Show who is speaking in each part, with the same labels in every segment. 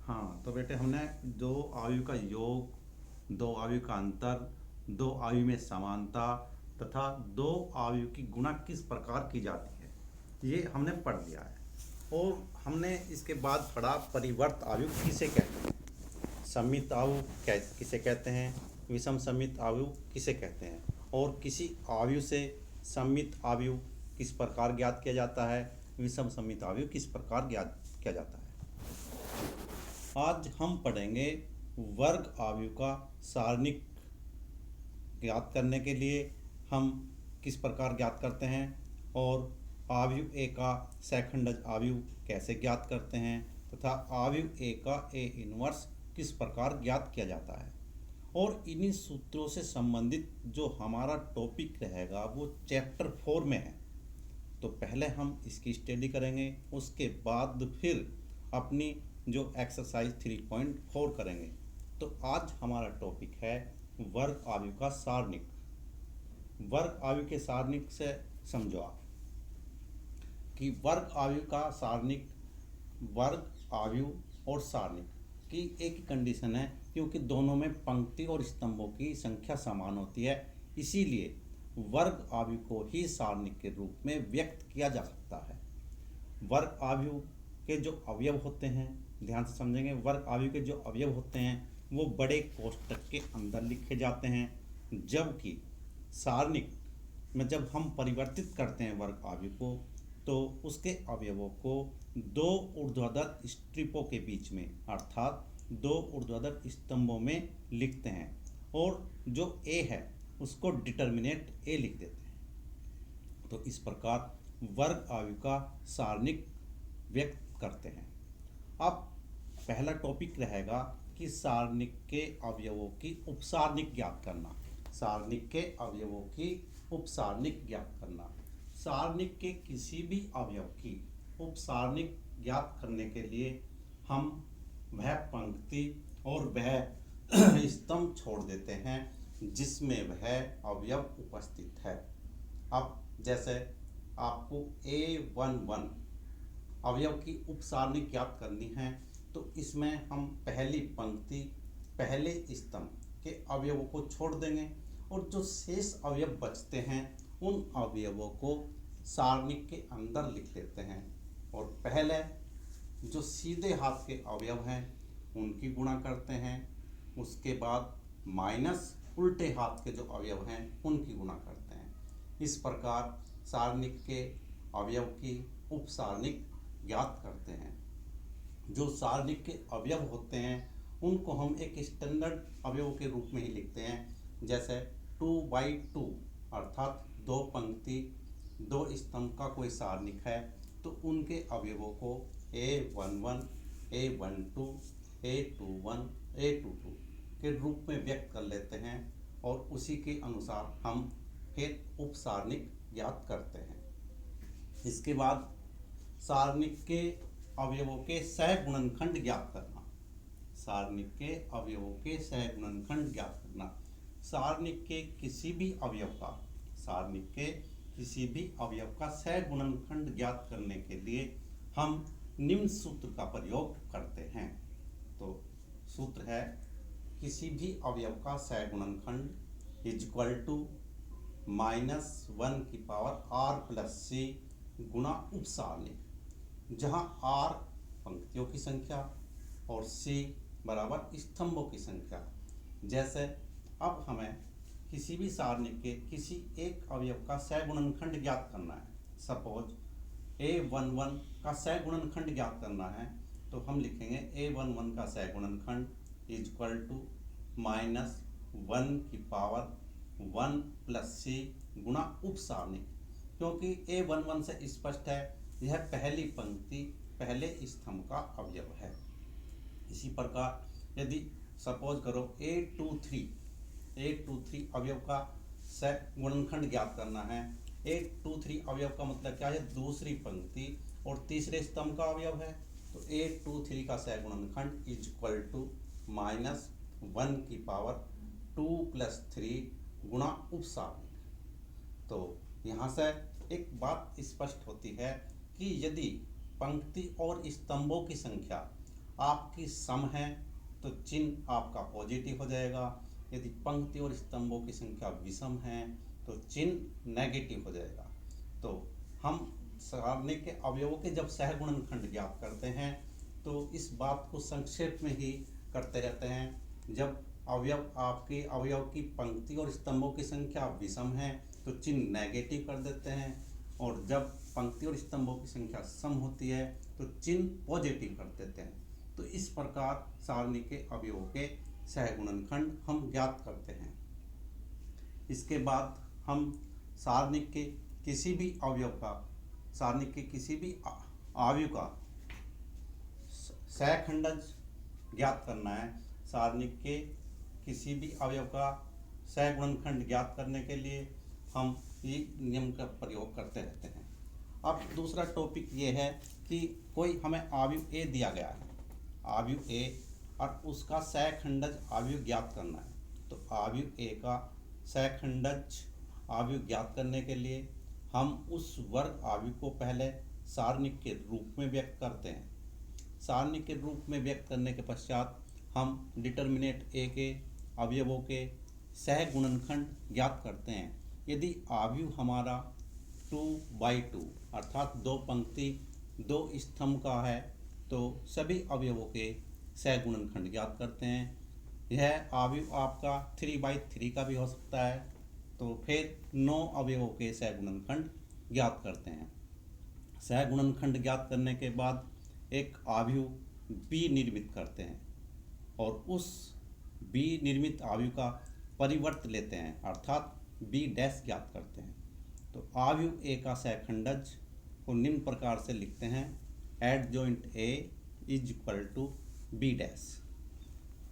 Speaker 1: हाँ, तो बेटे हमने दो आयु का योग, दो आयु का अंतर, दो आयु में समानता तथा दो आयु की गुणा किस प्रकार की जाती है, ये हमने पढ़ लिया है। और हमने इसके बाद पढ़ा परिवर्त आयु किसे कहते हैं, सम्मित आयु किसे कहते हैं, विषम सम्मित आयु किसे कहते हैं, और किसी आयु से सम्मित आयु किस प्रकार ज्ञात किया जाता है, विषम सम्मित आयु किस प्रकार ज्ञात किया जाता है। आज हम पढ़ेंगे वर्ग आयु का सारणिक ज्ञात करने के लिए हम किस प्रकार ज्ञात करते हैं, और आयु ए का सेकंडज आयु कैसे ज्ञात करते हैं, तथा आयु ए का ए इनवर्स किस प्रकार ज्ञात किया जाता है। और इन्हीं सूत्रों से संबंधित जो हमारा टॉपिक रहेगा वो चैप्टर 4 में है। तो पहले हम इसकी स्टडी करेंगे, उसके बाद फिर अपनी जो एक्सरसाइज 3.4 करेंगे। तो आज हमारा टॉपिक है वर्ग आयु का सारणिक। वर्ग आयु के सारणिक से समझो आप कि वर्ग आयु का सारणिक, वर्ग आयु और सारणिक की एक ही कंडीशन है, क्योंकि दोनों में पंक्ति और स्तंभों की संख्या समान होती है, इसीलिए वर्ग आयु को ही सारणिक के रूप में व्यक्त किया जा सकता है। वर्ग आयु के जो अवयव होते हैं, ध्यान से समझेंगे, वर्ग आयु के जो अवयव होते हैं वो बड़े कोष्ठक के अंदर लिखे जाते हैं, जबकि सारणिक में जब हम परिवर्तित करते हैं वर्ग आयु को तो उसके अवयवों को दो ऊर्ध्वाधर स्ट्रिपों के बीच में अर्थात दो ऊर्ध्वाधर स्तंभों में लिखते हैं, और जो ए है उसको डिटर्मिनेंट ए लिख देते हैं। तो इस प्रकार वर्ग आयु का सारणिक व्यक्त करते हैं। अब पहला टॉपिक रहेगा कि सारणिक के अवयवों की उपसारणिक ज्ञात करना। सारणिक के अवयवों की उपसारणिक ज्ञात करना। सारणिक के किसी भी अवयव की उपसारणिक ज्ञात करने के लिए हम वह पंक्ति और वह स्तंभ छोड़ देते हैं जिसमें वह अवयव उपस्थित है। अब जैसे आपको A11 अवयव की उपसारणिक ज्ञात करनी है, तो इसमें हम पहली पंक्ति पहले स्तंभ के अवयवों को छोड़ देंगे, और जो शेष अवयव बचते हैं उन अवयवों को सारणिक के अंदर लिख लेते हैं, और पहले जो सीधे हाथ के अवयव हैं उनकी गुणा करते हैं, उसके बाद माइनस उल्टे हाथ के जो अवयव हैं उनकी गुणा करते हैं। इस प्रकार सारणिक के अवयव की उपसारणिक ज्ञात करते हैं। जो सारणिक के अवयव होते हैं उनको हम एक स्टैंडर्ड अवयव के रूप में ही लिखते हैं, जैसे 2/2 अर्थात दो पंक्ति दो स्तंभ का कोई सारणिक है तो उनके अवयवों को A11, A12, A21, A22 के रूप में व्यक्त कर लेते हैं, और उसी के अनुसार हम फिर उपसारणिक ज्ञात करते हैं। इसके बाद सारणिक के अवयवों के सहगुणनखंड ज्ञात करना। सारणिक के अवयवों के सहगुणनखंड ज्ञात करना। सारणिक के किसी भी अवयव का सारणिक के किसी भी अवयव का सहगुणनखंड ज्ञात करने के लिए हम निम्न सूत्र का प्रयोग करते हैं। तो सूत्र है, किसी भी अवयव का सहगुणनखंड इज इक्वल टू -1 की पावर r+c गुणा उपसारणिक, जहाँ r पंक्तियों की संख्या और c बराबर स्तंभों की संख्या। जैसे अब हमें किसी भी सारणिक के किसी एक अवयव का सहगुणनखंड ज्ञात करना है। सपोज A11 का सहगुणनखंड ज्ञात करना है, तो हम लिखेंगे A11 का सहगुणनखंड इज इक्वल टू -1 की पावर 1+c गुणा उपसारणिक, क्योंकि A11 से स्पष्ट है यह पहली पंक्ति पहले स्तंभ का अवयव है। इसी प्रकार यदि सपोज करो A23 अवयव का सहगुणनखंड ज्ञात करना है। A23 अवयव का मतलब क्या है, दूसरी पंक्ति और तीसरे स्तंभ का अवयव है, तो A23 का सहगुणनखंड इज इक्वल टू -1 की पावर 2+3 गुणा उपसारणिक। तो यहाँ से एक बात स्पष्ट होती है कि यदि पंक्ति और स्तंभों की संख्या आपकी सम है तो चिन्ह आपका पॉजिटिव हो जाएगा। यदि पंक्ति और स्तंभों की संख्या विषम है तो चिन्ह नेगेटिव हो जाएगा। तो हम सारणी के अवयवों के जब सहगुणनखंड ज्ञात करते हैं तो इस बात को संक्षेप में ही करते रहते हैं। जब आपके अवयव की पंक्ति और स्तंभों की संख्या विषम है तो चिन्ह नेगेटिव कर देते हैं, और जब पंक्ति और स्तंभों की संख्या सम होती है तो चिन्ह पॉजिटिव कर देते हैं। तो इस प्रकार सारणी के अवयवों के सहगुणनखंड हम ज्ञात करते हैं। इसके बाद हम सारणी के किसी भी अवयव का सहखंडज ज्ञात करना है। सारणी के किसी भी अवयव का सहगुणनखंड ज्ञात करने के लिए हम ये नियम का प्रयोग करते रहते हैं। अब दूसरा टॉपिक ये है कि कोई हमें अवयव ए दिया गया है, अवयव ए, और उसका सहखंडज अवयव ज्ञात करना है। तो अवयव ए का सहखंडज अवयव ज्ञात करने के लिए हम उस वर्ग अवयव को पहले सारणी के रूप में व्यक्त करते हैं। सारणी के रूप में व्यक्त करने के पश्चात हम डिटर्मिनेंट ए के अवयवों के सहगुणनखंड ज्ञात करते हैं। यदि अवयव हमारा 2/2 अर्थात 2 पंक्ति 2 स्तंभ का है तो सभी अवयवों के सहगुणनखंड ज्ञात करते हैं। यह अवयव आपका 3/3 का भी हो सकता है, तो फिर 9 अवयवों के सहगुणनखंड ज्ञात करते हैं। सहगुणनखंड ज्ञात करने के बाद एक अवयव बी निर्मित करते हैं और उस बी निर्मित अवयव का परिवर्त लेते हैं अर्थात बी डैश ज्ञात करते हैं। तो अवयव ए का सहखंडज को निम्न प्रकार से लिखते हैं, adjoint A is equal to B dash.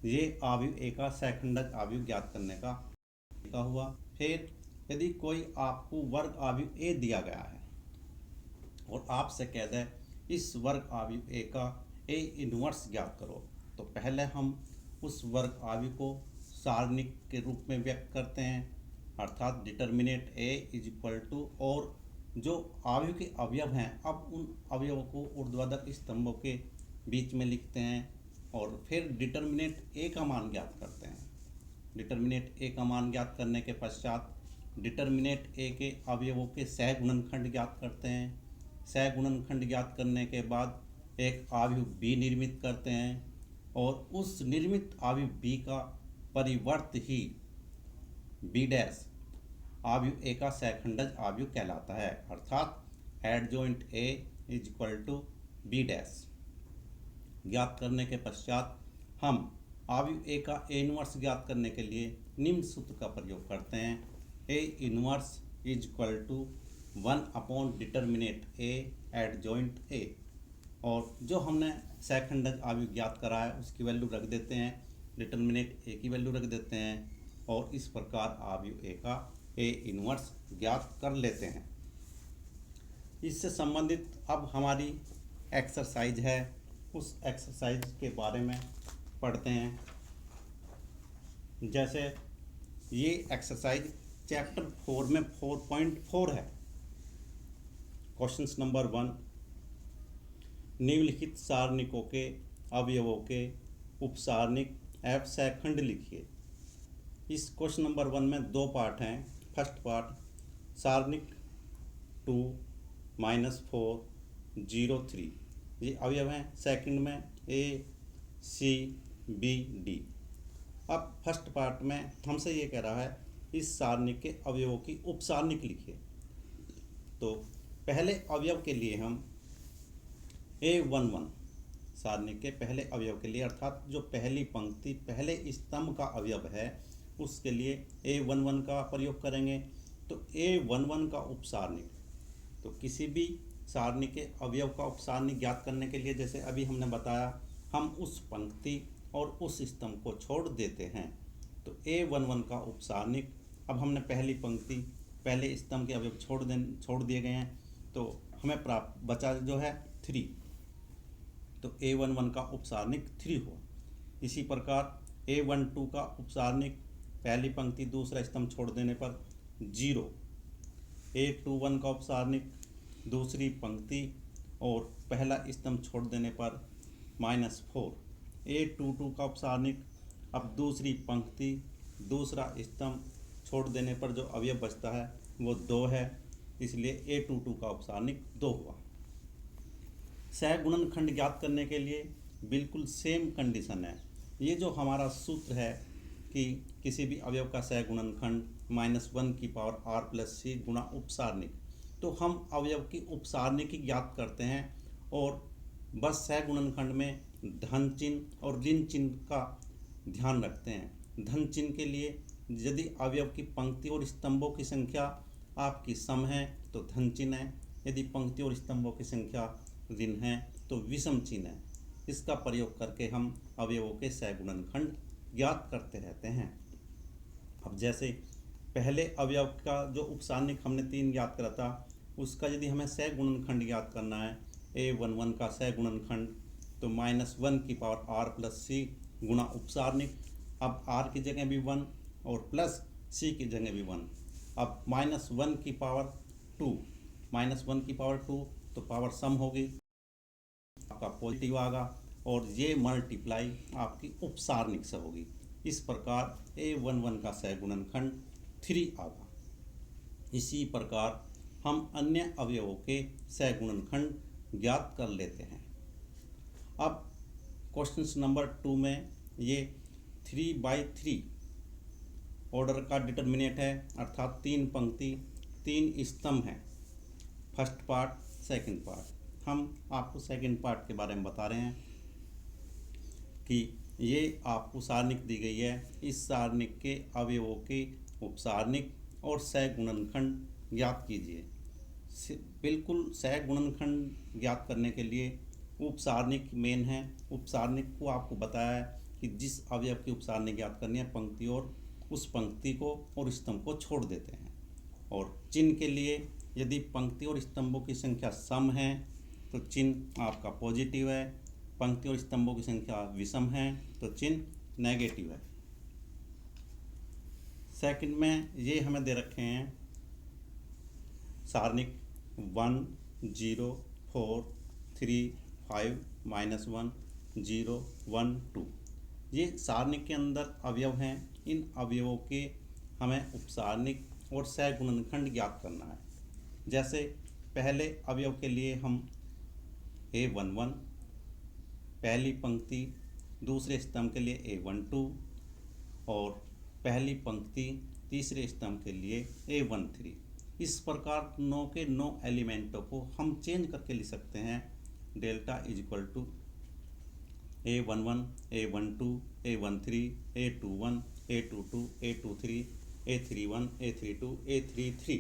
Speaker 1: ये अवयव ए का सहखंडज अवयव ज्ञात करने का हुआ। फिर यदि कोई आपको वर्ग अवयव ए दिया गया है और आपसे कह दे इस वर्ग अवयव ए का ए इनवर्स ज्ञात करो, तो पहले हम उस वर्ग अवयव को सारणिक के रूप में व्यक्त करते हैं अर्थात determinant A is equal to, और जो अवयव के अवयव हैं अब उन अवयवों को ऊर्ध्वाधर स्तंभों के बीच में लिखते हैं और फिर डिटर्मिनेंट ए का मान ज्ञात करते हैं। डिटर्मिनेंट ए का मान ज्ञात करने के पश्चात डिटर्मिनेंट ए के अवयवों के सहगुणनखंड ज्ञात करते हैं। सहगुणनखंड ज्ञात करने के बाद एक अवयव बी निर्मित करते हैं और उस निर्मित अवयव बी का परिवर्त ही बी डैश अवयव ए का सहखंडज अवयव कहलाता है अर्थात adjoint A is equal to B dash. ज्ञात करने के पश्चात हम अवयव ए का ए इनवर्स ज्ञात करने के लिए निम्न सूत्र का प्रयोग करते हैं, A inverse is equal to 1 determinant A adjoint A, और जो हमने सहखंडज अवयव ज्ञात करा है उसकी वैल्यू रख देते हैं, डिटर्मिनेंट ए की वैल्यू रख देते हैं और इस प्रकार अवयव ए का ए इनवर्स ज्ञात कर लेते हैं। इससे संबंधित अब हमारी एक्सरसाइज है, उस एक्सरसाइज के बारे में पढ़ते हैं। जैसे ये एक्सरसाइज चैप्टर 4 में 4.4 है। क्वेश्चन नंबर 1, निम्नलिखित सारणिकों के अवयवों के उपसारणिक एवं सहखंड लिखिए। इस क्वेश्चन नंबर 1 में 2 पार्ट हैं। फर्स्ट पार्ट सारणिक 2 -4 0 3 ये अवयव हैं। सेकंड में ए सी बी डी। अब फर्स्ट पार्ट में हमसे ये कह रहा है इस सारणिक के अवयवों की उपसारणिक लिखिए। तो पहले अवयव के लिए हम A11 सारणिक के पहले अवयव के लिए अर्थात जो पहली पंक्ति पहले स्तंभ का अवयव है उसके लिए A11 का प्रयोग करेंगे। तो A11 का उपसारणिक, तो किसी भी सारणी के अवयव का उपसारणिक ज्ञात करने के लिए जैसे अभी हमने बताया हम उस पंक्ति और उस स्तंभ को छोड़ देते हैं। तो A11 का उपसारणिक, अब हमने पहली पंक्ति पहले स्तंभ के अवयव छोड़ दिए गए हैं तो हमें प्राप्त बचा जो है 3, तो A11 का उपसारणिक 3 हो। इसी प्रकार A12 का उपसारणिक पहली पंक्ति दूसरा स्तंभ छोड़ देने पर 0, A21 का उपसारणिक दूसरी पंक्ति और पहला स्तंभ छोड़ देने पर -4 A22 का उपसारणिक। अब दूसरी पंक्ति दूसरा स्तंभ छोड़ देने पर जो अवयव बचता है वो 2 है, इसलिए A22 का उपसारणिक 2 हुआ। सहगुणनखंड ज्ञात करने के लिए बिल्कुल सेम कंडीशन है। ये जो हमारा सूत्र है कि किसी भी अवयव का सहगुणनखंड -1 की पावर r+c गुणा उपसारणिक, तो हम अवयव की उपसारणिक ही ज्ञात करते हैं और बस सहगुणनखंड में धन चिन्ह और ऋण चिन्ह का ध्यान रखते हैं। धन चिन्ह के लिए यदि अवयव की पंक्ति और स्तंभों की संख्या आपकी सम है तो धन चिन्ह है, यदि पंक्ति और स्तंभों की संख्या ऋण है तो विषम चिन्ह है। इसका प्रयोग करके हम अवयवों के सहगुणनखंड ज्ञात करते रहते हैं। अब जैसे पहले अवयव का जो उपसारणिक हमने 3 ज्ञात करा था, उसका यदि हमें सहगुणनखंड ज्ञात करना है A11 का सहगुणनखंड, तो -1 की पावर r+c गुणा उपसारणिक। अब r की जगह भी 1 और प्लस c की जगह भी 1। अब -1 की पावर 2 तो पावर सम होगी, आपका पॉजिटिव आएगा और ये मल्टीप्लाई आपकी उपसारणिक से होगी। इस प्रकार A11 का सहगुणनखंड 3 आएगा। इसी प्रकार हम अन्य अवयवों के सहगुणनखंड ज्ञात कर लेते हैं। अब क्वेश्चन नंबर 2 में ये 3/3 ऑर्डर का डिटर्मिनेंट है, अर्थात 3 पंक्ति 3 स्तंभ हैं। First part, second part. हम आपको सेकंड पार्ट के बारे में बता रहे हैं कि ये आपको सारणिक दी गई है, इस सारणिक के अवयवों के उपसारणिक और सहगुणनखंड ज्ञात कीजिए। बिल्कुल सहगुणनखंड ज्ञात करने के लिए उपसारणिक मेन है। उपसारणिक को आपको बताया है कि जिस अवयव की उपसारणिक ज्ञात करनी है, पंक्ति और उस पंक्ति को और स्तंभ को छोड़ देते हैं। और चिन्ह के लिए यदि पंक्ति और स्तंभों की संख्या सम है तो चिन्ह आपका पॉजिटिव है, पंक्ति और स्तंभों की संख्या विषम है तो चिन्ह नेगेटिव है। सेकंड में ये हमें दे रखे हैं सारणिक 1 0 4 3 5 -1 0 1 2। ये सारणिक के अंदर अवयव हैं। इन अवयवों के हमें उपसारणिक और सहगुणनखंड ज्ञात करना है। जैसे पहले अवयव के लिए हम A11 पहली पंक्ति, दूसरे स्तंभ के लिए A12 और पहली पंक्ति तीसरे स्तंभ के लिए A13। इस प्रकार 9 के 9 एलिमेंटों को हम चेंज करके लिख सकते हैं। Delta = A11 A12 A13 A21 A22 A23 A31 A32 A33।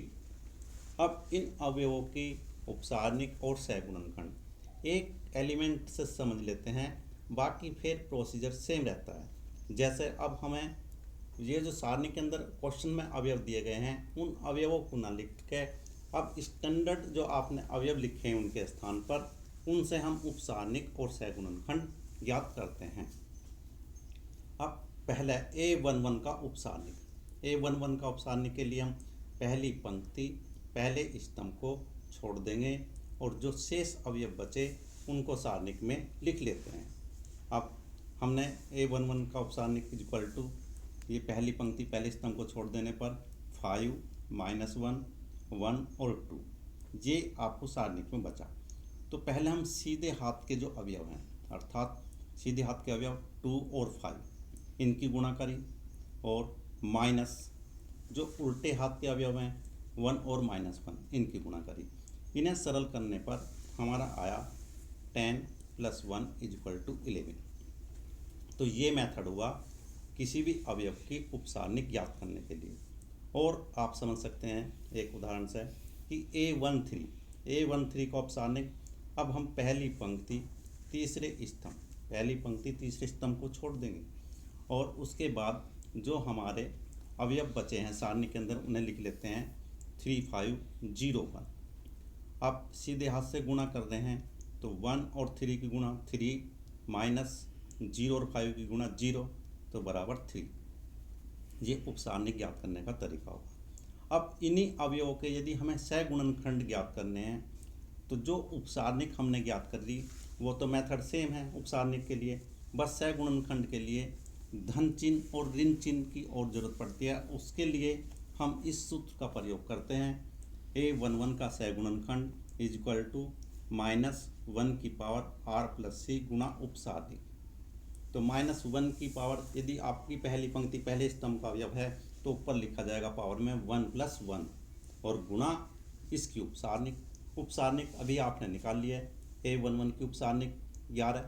Speaker 1: अब इन अवयवों के उपसारणिक और सहगुणनखंड एक एलिमेंट से समझ लेते हैं, बाकी फिर प्रोसीजर सेम रहता है। जैसे अब हमें ये जो सारणी के अंदर क्वेश्चन में अवयव दिए गए हैं, उन अवयवों को ना लिख के अब स्टैंडर्ड जो आपने अवयव लिखे हैं उनके स्थान पर उनसे हम उपसारणिक और सहगुणनखंड ज्ञात करते हैं। अब पहले A11 का उपसारणिक। A11 का उपसारणिक के लिए हम पहली पंक्ति पहले स्तंभ को छोड़ देंगे और जो शेष अवयव बचे उनको सारणिक में लिख लेते हैं। अब हमने A11 का उपसारणिक = ये पहली पंक्ति पहले स्तंभ को छोड़ देने पर 5 -1 1 और 2, ये आपको सारणिक में बचा। तो पहले हम सीधे हाथ के जो अवयव हैं, अर्थात सीधे हाथ के अवयव 2 और 5 इनकी गुणा करी, और माइनस जो उल्टे हाथ के अवयव हैं 1 और -1 इनकी गुणा करी। इन्हें सरल करने पर हमारा आया 10 + 1 = 11। तो ये मेथड हुआ किसी भी अवयव की उपसारणिक ज्ञात करने के लिए। और आप समझ सकते हैं एक उदाहरण से कि A13 का उपसारणिक। अब हम पहली पंक्ति तीसरे स्तंभ को छोड़ देंगे और उसके बाद जो हमारे अवयव बचे हैं सारणी के अंदर उन्हें लिख लेते हैं 3 5 0 1। अब सीधे हाथ से गुणा कर रहे हैं तो 1 और 3 की गुणा 3 माइनस 0 और 5 की गुणा 0 तो बराबर 3। ये उपसारणिक ज्ञात करने का तरीका होगा। अब इन्हीं अवयवों के यदि हमें सहगुणनखंड ज्ञात करने हैं तो जो उपसारणिक हमने ज्ञात कर ली वो तो मेथड सेम है उपसारणिक के लिए, बस सहगुणनखंड के लिए धन चिन्ह और ऋण चिन्ह की और ज़रूरत पड़ती है। उसके लिए हम इस सूत्र का प्रयोग करते हैं, a11 का सहगुणनखंड इज इक्वल टू -1 की पावर r प्लस c गुणा उपसारणिक। तो -1 की पावर, यदि आपकी पहली पंक्ति पहले स्तंभ का अवयव है तो ऊपर लिखा जाएगा पावर में 1 + 1 और गुणा इसकी उपसारणिक। उपसारणिक अभी आपने निकाल लिया है, a11 की उपसारणिक 11,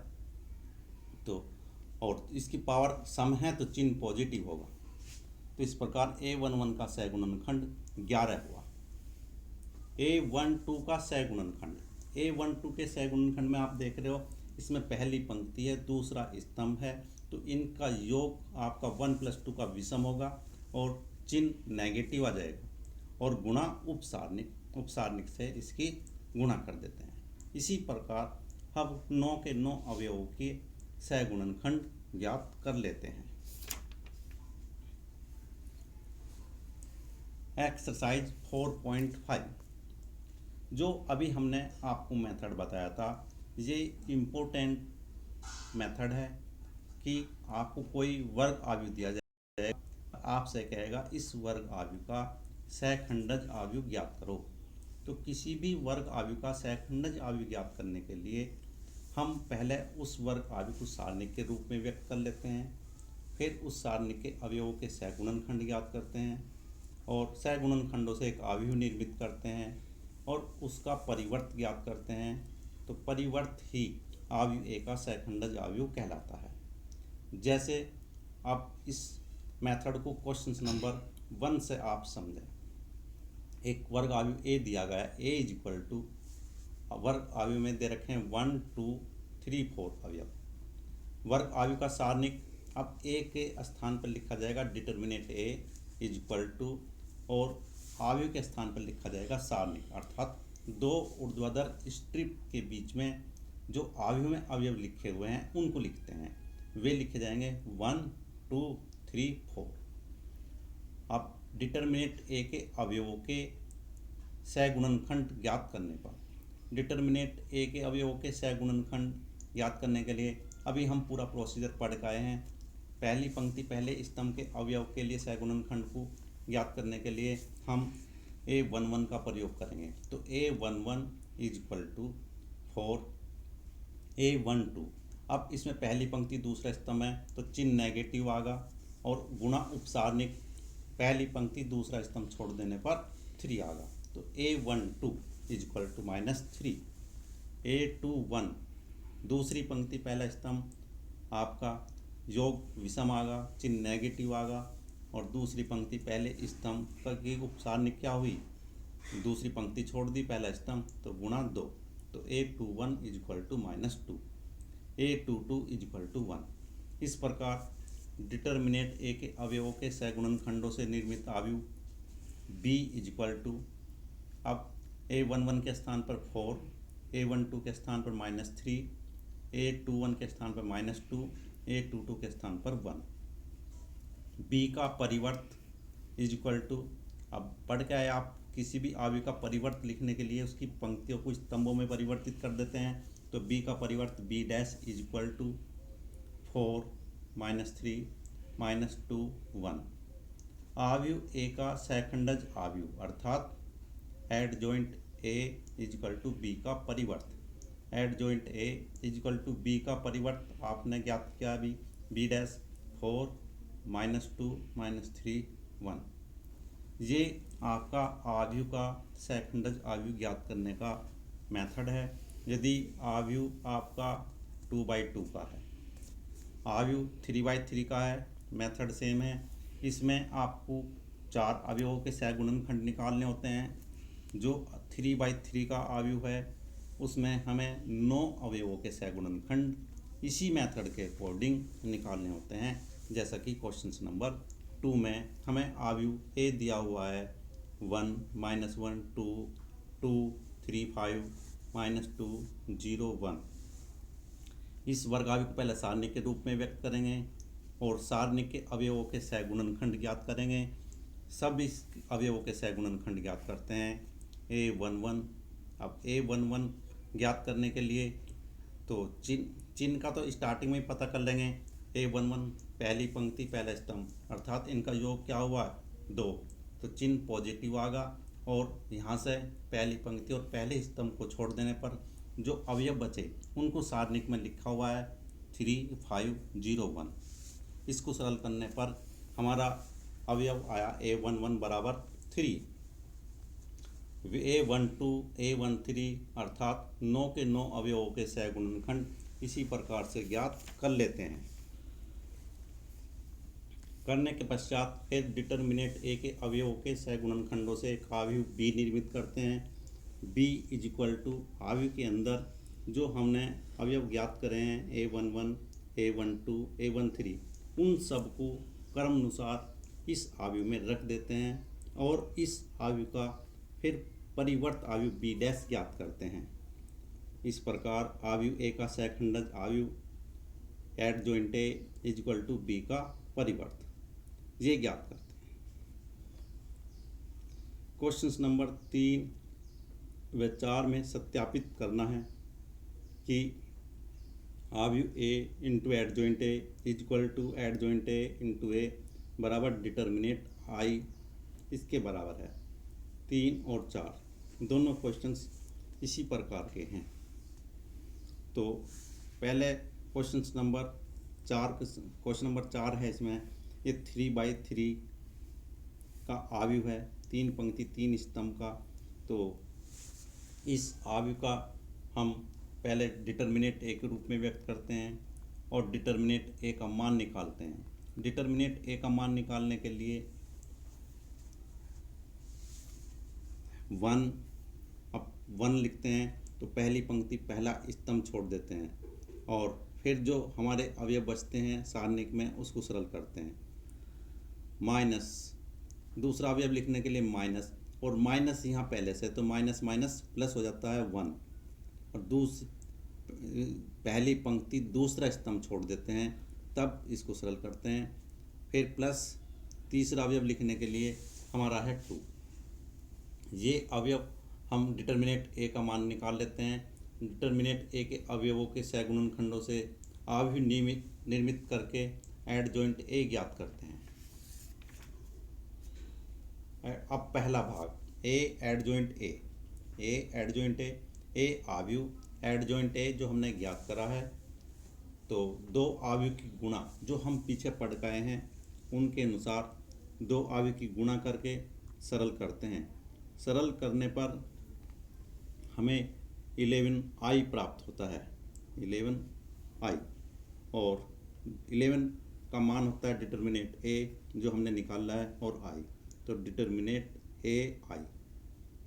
Speaker 1: तो और इसकी पावर सम है तो चिन्ह पॉजिटिव होगा। तो इस प्रकार a11 का सहगुणनखंड 11 हुआ। a12 का सहगुणनखंड, a12 के सहगुणनखंड में आप देख रहे हो इसमें पहली पंक्ति है, दूसरा स्तंभ है, तो इनका योग आपका 1 + 2 का विषम होगा और चिन्ह नेगेटिव आ जाएगा और गुणा उपसारणिक, उपसारणिक से इसकी गुणा कर देते हैं। इसी प्रकार हम 9 के 9 अवयवों के सहगुणनखंड ज्ञात कर लेते हैं। एक्सरसाइज 4.5, जो अभी हमने आपको मेथड बताया था, ये इम्पोर्टेंट मेथड है कि आपको कोई वर्ग आव्यूह दिया जाए, आपसे कहेगा इस वर्ग आव्यूह का सहखंडज आव्यूह ज्ञात करो। तो किसी भी वर्ग आव्यूह का सहखंडज आव्यूह ज्ञात करने के लिए हम पहले उस वर्ग आव्यूह को सारणिक के रूप में व्यक्त कर लेते हैं, फिर उस सारणिक के अवयवों के सहगुणनखंड ज्ञात करते हैं और सहगुणनखंडों से एक आव्यूह निर्मित करते हैं और उसका परिवर्त ज्ञात करते हैं। तो परिवर्त ही आव्यूह ए का सहखंडज आव्यूह कहलाता है। जैसे अब इस मेथड को क्वेश्चन नंबर 1 से आप समझें। एक वर्ग आव्यूह ए दिया गया है, ए इज इक्वल टू, वर्ग आव्यूह में दे रखे हैं 1 2 3 4 अवयव। वर्ग आव्यूह का सारणिक अब ए के स्थान पर लिखा जाएगा determinant A is equal to, और आव्यूह के स्थान पर लिखा जाएगा सारणिक, अर्थात दो ऊर्ध्वाधर स्ट्रिप के बीच में जो आव्यूह में अवयव लिखे हुए हैं उनको लिखते हैं, वे लिखे जाएंगे 1 2 3 4। अब डिटर्मिनेंट ए के अवयवों के सहगुणनखंड ज्ञात करने पर, डिटर्मिनेंट ए के अवयवों के सहगुणनखंड ज्ञात करने के लिए अभी हम पूरा प्रोसीजर पढ़ के आए हैं। पहली पंक्ति पहले स्तंभ के अवयव के लिए सहगुणनखंड को ज्ञात करने के लिए हम a11 का प्रयोग करेंगे। तो a11 is equal to 4 a12। अब इसमें पहली पंक्ति दूसरा स्तंभ है तो चिन्ह नेगेटिव आगा और गुणा उपसारणिक, पहली पंक्ति दूसरा स्तंभ छोड़ देने पर 3 आगा। तो a12 is equal to -3। a21 दूसरी पंक्ति पहला स्तंभ आपका योग विषम आगा, चिन्ह नेगेटिव आगा और दूसरी पंक्ति पहले स्तंभ की उपसारणिक क्या हुई, दूसरी पंक्ति छोड़ दी पहला स्तंभ तो गुणा 2। तो a21 is equal to -2, a22 is equal to 1। इस प्रकार डिटर्मिनेंट ए के अवयवों के सहगुणनखंडों से निर्मित आव्यूह b इज इक्वल टू, अब a11 के स्थान पर 4, a12 के स्थान पर -3, a21 के स्थान पर -2, a22 के स्थान पर 1। b का परिवर्त इज इक्वल टू, अब पढ़ के आए आप, किसी भी आव्यूह का परिवर्त लिखने के लिए उसकी पंक्तियों को स्तंभों में परिवर्तित कर देते हैं। तो b का परिवर्त b dash is equal to 4 -3 -2 1। आव्यूह ए का सहखंडज आव्यूह अर्थात adjoint A is equal to B का परिवर्त, adjoint A is equal to B का परिवर्त आपने ज्ञात किया अभी, बी डैश 4 -2 -3 1। ये आपका आव्यूह का सहखंडज आव्यूह ज्ञात करने का मेथड है। यदि आव्यूह आपका 2/2 का है, आव्यूह 3/3 का है, मेथड सेम है। इसमें आपको 4 अवयवों के सहगुणनखंड निकालने होते हैं। जो 3/3 का आव्यूह है उसमें हमें 9 अवयवों के सहगुणनखंड इसी मेथड के अकॉर्डिंग निकालने होते हैं। जैसा कि क्वेश्चन नंबर 2 में हमें आव्यूह ए दिया हुआ है 1 -1 2 2 3 5 -2 0 1। इस वर्ग आव्यूह को पहले सारणिक के रूप में व्यक्त करेंगे और सारणिक के अवयवों के सहगुणनखंड ज्ञात करेंगे। सब इस अवयवों के सहगुणनखंड ज्ञात करते हैं a11। अब a11 ज्ञात करने के लिए तो चिन्ह का तो स्टार्टिंग में ही पता कर लेंगे। A11 पहली पंक्ति पहला स्तंभ, अर्थात इनका योग क्या हुआ 2, तो चिन्ह पॉजिटिव आएगा। और यहाँ से पहली पंक्ति और पहले स्तंभ को छोड़ देने पर जो अवयव बचे उनको सारणिक में लिखा हुआ है 3501। इसको सरल करने पर हमारा अवयव आया A11 बराबर 3, A12 A13 अर्थात 9 के 9 अवयवों के सहगुणनखंड इसी प्रकार से ज्ञात कर लेते हैं। करने के पश्चात फिर डिटर्मिनेंट ए के अवयवों के सहगुणनखंडों से एक अवयव बी निर्मित करते हैं। बी इज इक्वल टू अवयव के अंदर जो हमने अवयव ज्ञात करे हैं A11 A12 A13 उन सब को क्रमानुसार इस अवयव में रख देते हैं और इस अवयव का फिर परिवर्त अवयव बी डैश ज्ञात करते हैं। इस प्रकार अवयव ए का सहखंडज अवयव adjoint A is equal to B का परिवर्त ये ज्ञात करते हैं। क्वेश्चन नंबर 3 व 4 में सत्यापित करना है कि अवयव A into adjoint A is equal to adjoint A into A बराबर डिटर्मिनेंट आई इसके बराबर है। 3 और 4 दोनों क्वेश्चंस इसी प्रकार के हैं। तो पहले क्वेश्चन नंबर 4 है, इसमें ये 3/3 का अवयव है, 3 पंक्ति 3 स्तंभ का। तो इस अवयव का हम पहले डिटर्मिनेंट ए के रूप में व्यक्त करते हैं और डिटर्मिनेंट ए का मान निकालते हैं। डिटर्मिनेंट ए का मान निकालने के लिए 1 लिखते हैं, तो पहली पंक्ति पहला स्तंभ छोड़ देते हैं और फिर जो हमारे अवयव बचते हैं सारणिक में उसको सरल करते हैं। माइनस दूसरा अवयव लिखने के लिए माइनस, और माइनस यहाँ पहले से तो माइनस माइनस प्लस हो जाता है 1, और पहली पंक्ति दूसरा स्तंभ छोड़ देते हैं तब इसको सरल करते हैं। फिर प्लस तीसरा अवयव लिखने के लिए हमारा है 2। ये अवयव हम डिटर्मिनेंट ए का मान निकाल लेते हैं। डिटर्मिनेंट ए के अवयवों के सहगुणनखंडों से अवयव निर्मित करके एडजॉइंट ए ज्ञात करते हैं। अब पहला भाग ए एडजॉइंट ए अवयव एडजॉइंट ए जो हमने ज्ञात करा है, तो दो अवयव की गुणा जो हम पीछे पढ़ गए हैं उनके अनुसार दो अवयव की गुणा करके सरल करते हैं। सरल करने पर हमें 11i प्राप्त होता है, 11i, और 11 का मान होता है डिटर्मिनेंट ए जो हमने निकाला है और i, तो डिटर्मिनेंट ए आई।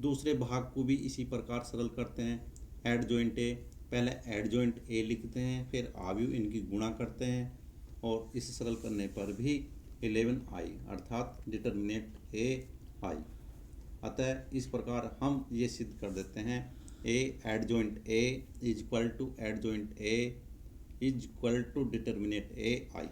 Speaker 1: दूसरे भाग को भी इसी प्रकार सरल करते हैं। एडजॉइंट ए, पहले एडजॉइंट ए लिखते हैं फिर अवयव इनकी गुणा करते हैं और इसे सरल करने पर भी 11i अर्थात डिटर्मिनेंट ए आई। अतः इस प्रकार हम ये सिद्ध कर देते हैं A adjoint A is equal to adjoint A is equal to determinant A I.